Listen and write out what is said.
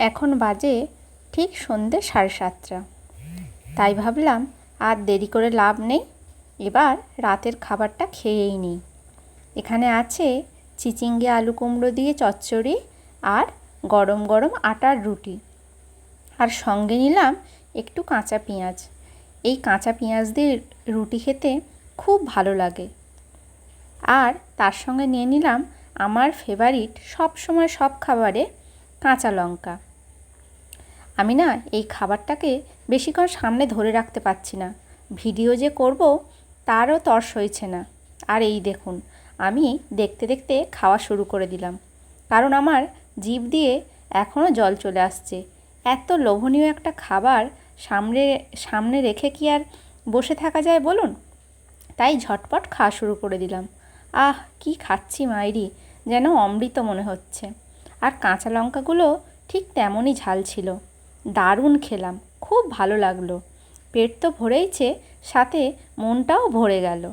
এখন বাজে ঠিক সন্ধ্যে 7:30। তাই ভাবলাম আর দেরি করে লাভ নেই, এবার রাতের খাবারটা খেয়েই নিই। এখানে আছে চিচিঙ্গে আলু কুমড়ো দিয়ে চচ্চড়ি আর গরম গরম আটার রুটি, আর সঙ্গে নিলাম একটু কাঁচা পেঁয়াজ। এই কাঁচা পেঁয়াজ দিয়ে রুটি খেতে খুব ভালো লাগে। আর তার সঙ্গে নিয়ে নিলাম আমার ফেভারিট সব সময় সব খাবারে কাঁচা লঙ্কা। আমি না এই খাবারটাকে বেশিক্ষণ সামনে ধরে রাখতে পারছি না, ভিডিও যে করব তারও তর সইছে না। আর এই দেখুন, আমি দেখতে দেখতে খাওয়া শুরু করে দিলাম, কারণ আমার জিভ দিয়ে এখনও জল চলে আসছে। এত লোভনীয় একটা খাবার সামনে সামনে রেখে কি আর বসে থাকা যায় বলুন? তাই ঝটপট খাওয়া শুরু করে দিলাম। আহ, কি খাচ্ছি মাইরি, যেন অমৃত মনে হচ্ছে। আর কাঁচা লঙ্কাগুলো ঠিক তেমনই ঝাল ছিল। দারুণ খেলাম, খুব ভালো লাগলো। পেট তো ভরেইছে, সাথে মনটাও ভরে গেল।